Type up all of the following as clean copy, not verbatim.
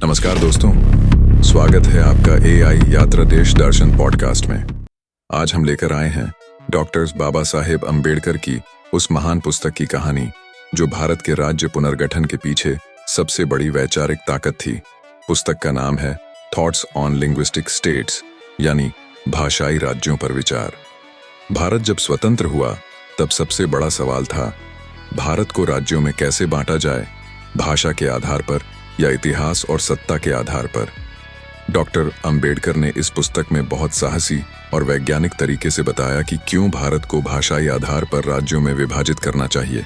नमस्कार दोस्तों, स्वागत है आपका एआई यात्रा देश दर्शन पॉडकास्ट में। आज हम लेकर आए हैं डॉक्टर बाबा साहेब अम्बेडकर की उस महान पुस्तक की कहानी जो भारत के राज्य पुनर्गठन के पीछे सबसे बड़ी वैचारिक ताकत थी। पुस्तक का नाम है थॉट्स ऑन लिंग्विस्टिक स्टेट्स, यानी भाषाई राज्यों पर विचार। भारत जब स्वतंत्र हुआ तब सबसे बड़ा सवाल था, भारत को राज्यों में कैसे बांटा जाए, भाषा के आधार पर या इतिहास और सत्ता के आधार पर। डॉक्टर अंबेडकर ने इस पुस्तक में बहुत साहसी और वैज्ञानिक तरीके से बताया कि क्यों भारत को भाषाई आधार पर राज्यों में विभाजित करना चाहिए।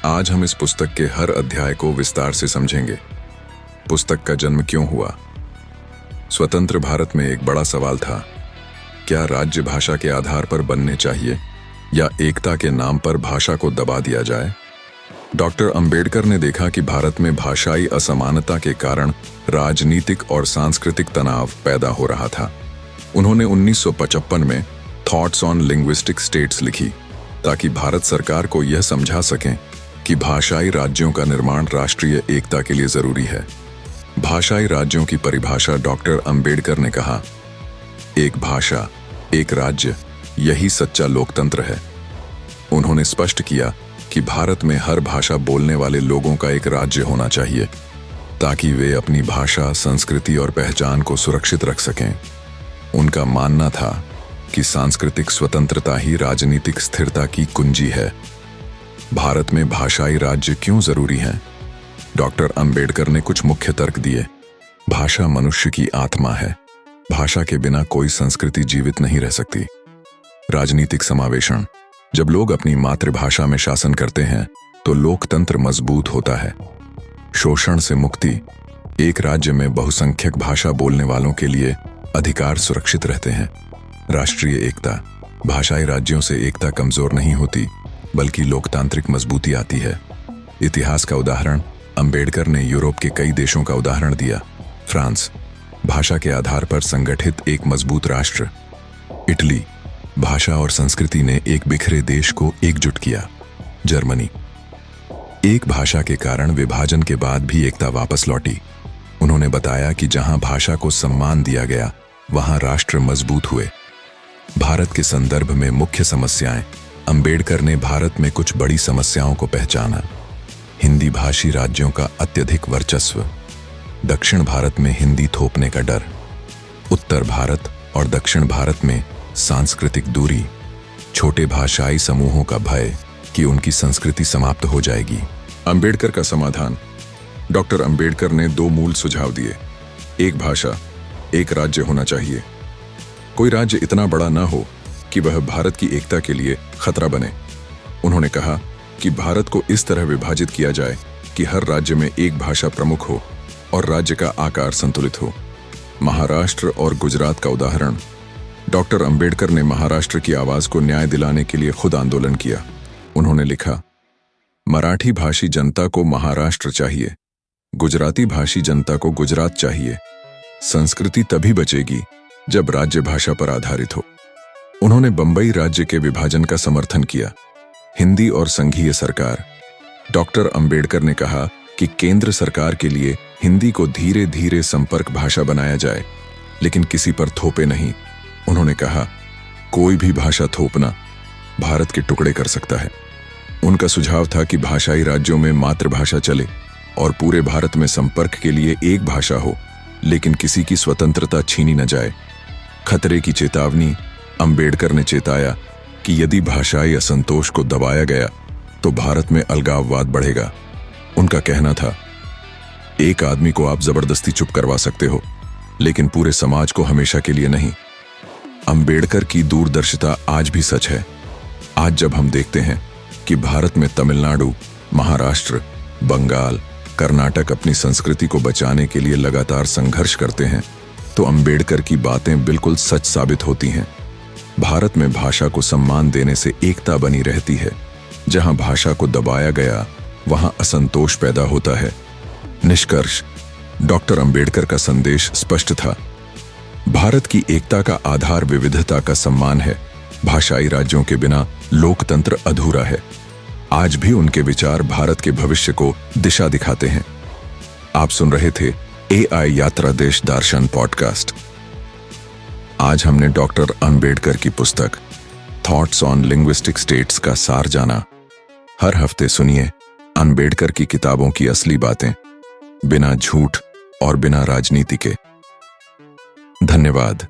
आज हम इस पुस्तक के हर अध्याय को विस्तार से समझेंगे। पुस्तक का जन्म क्यों हुआ? स्वतंत्र भारत में एक बड़ा सवाल था, क्या राज्य भाषा के आधार पर बनने चाहिए या एकता के नाम पर भाषा को दबा दिया जाए? डॉक्टर अंबेडकर ने देखा कि भारत में भाषाई असमानता के कारण राजनीतिक और सांस्कृतिक तनाव पैदा हो रहा था। उन्होंने 1955 में थॉट्स ऑन लिंग्विस्टिक स्टेट्स लिखी ताकि भारत सरकार को यह समझा सकें कि भाषाई राज्यों का निर्माण राष्ट्रीय एकता के लिए जरूरी है। भाषाई राज्यों की परिभाषा डॉक्टर अंबेडकर ने कहा, एक भाषा, एक राज्य, यही सच्चा लोकतंत्र है। उन्होंने स्पष्ट किया कि भारत में हर भाषा बोलने वाले लोगों का एक राज्य होना चाहिए ताकि वे अपनी भाषा, संस्कृति और पहचान को सुरक्षित रख सकें। उनका मानना था कि सांस्कृतिक स्वतंत्रता ही राजनीतिक स्थिरता की कुंजी है। भारत में भाषाई राज्य क्यों जरूरी हैं? डॉक्टर अंबेडकर ने कुछ मुख्य तर्क दिए। भाषा मनुष्य की आत्मा है। भाषा के बिना कोई संस्कृति जीवित नहीं रह सकती। राजनीतिक समावेशन, जब लोग अपनी मातृभाषा में शासन करते हैं तो लोकतंत्र मजबूत होता है। शोषण से मुक्ति, एक राज्य में बहुसंख्यक भाषा बोलने वालों के लिए अधिकार सुरक्षित रहते हैं। राष्ट्रीय एकता, भाषाई राज्यों से एकता कमजोर नहीं होती बल्कि लोकतांत्रिक मजबूती आती है। इतिहास का उदाहरण, अंबेडकर ने यूरोप के कई देशों का उदाहरण दिया। फ्रांस, भाषा के आधार पर संगठित एक मजबूत राष्ट्र। इटली, भाषा और संस्कृति ने एक बिखरे देश को एकजुट किया। जर्मनी, एक भाषा के कारण विभाजन के बाद भी एकता वापस लौटी। उन्होंने बताया कि जहां भाषा को सम्मान दिया गया वहां राष्ट्र मजबूत हुए। भारत के संदर्भ में मुख्य समस्याएं, अंबेडकर ने भारत में कुछ बड़ी समस्याओं को पहचाना। हिंदी भाषी राज्यों का अत्यधिक वर्चस्व, दक्षिण भारत में हिंदी थोपने का डर, उत्तर भारत और दक्षिण भारत में सांस्कृतिक दूरी, छोटे भाषाई समूहों का भय कि उनकी संस्कृति समाप्त हो जाएगी। अंबेडकर का समाधान, डॉक्टर अंबेडकर ने दो मूल सुझाव दिए। एक भाषा, एक राज्य होना चाहिए। कोई राज्य इतना बड़ा न हो कि वह भारत की एकता के लिए खतरा बने। उन्होंने कहा कि भारत को इस तरह विभाजित किया जाए कि हर राज्य में एक भाषा प्रमुख हो और राज्य का आकार संतुलित हो। महाराष्ट्र और गुजरात का उदाहरण, डॉक्टर अंबेडकर ने महाराष्ट्र की आवाज को न्याय दिलाने के लिए खुद आंदोलन किया। उन्होंने लिखा, मराठी भाषी जनता को महाराष्ट्र चाहिए, गुजराती भाषी जनता को गुजरात चाहिए। संस्कृति तभी बचेगी जब राज्य भाषा पर आधारित हो। उन्होंने बंबई राज्य के विभाजन का समर्थन किया। हिंदी और संघीय सरकार, डॉक्टर अंबेडकर ने कहा कि केंद्र सरकार के लिए हिंदी को धीरे धीरे संपर्क भाषा बनाया जाए, लेकिन किसी पर थोपे नहीं। उन्होंने कहा, कोई भी भाषा थोपना भारत के टुकड़े कर सकता है। उनका सुझाव था कि भाषाई राज्यों में मातृभाषा चले और पूरे भारत में संपर्क के लिए एक भाषा हो, लेकिन किसी की स्वतंत्रता छीनी न जाए। खतरे की चेतावनी, अंबेडकर ने चेताया कि यदि भाषाई असंतोष को दबाया गया तो भारत में अलगाववाद बढ़ेगा। उनका कहना था, एक आदमी को आप जबरदस्ती चुप करवा सकते हो, लेकिन पूरे समाज को हमेशा के लिए नहीं। अंबेडकर की दूरदर्शिता आज भी सच है। आज जब हम देखते हैं कि भारत में तमिलनाडु, महाराष्ट्र, बंगाल, कर्नाटक अपनी संस्कृति को बचाने के लिए लगातार संघर्ष करते हैं, तो अंबेडकर की बातें बिल्कुल सच साबित होती हैं। भारत में भाषा को सम्मान देने से एकता बनी रहती है। जहां भाषा को दबाया गया वहां असंतोष पैदा होता है। निष्कर्ष, डॉक्टर अंबेडकर का संदेश स्पष्ट था। भारत की एकता का आधार विविधता का सम्मान है। भाषाई राज्यों के बिना लोकतंत्र अधूरा है। आज भी उनके विचार भारत के भविष्य को दिशा दिखाते हैं। आप सुन रहे थे एआई यात्रा देश दर्शन पॉडकास्ट। आज हमने डॉक्टर अंबेडकर की पुस्तक थॉट्स ऑन लिंग्विस्टिक स्टेट्स का सार जाना। हर हफ्ते सुनिए अंबेडकर की किताबों की असली बातें, बिना झूठ और बिना राजनीति के। धन्यवाद।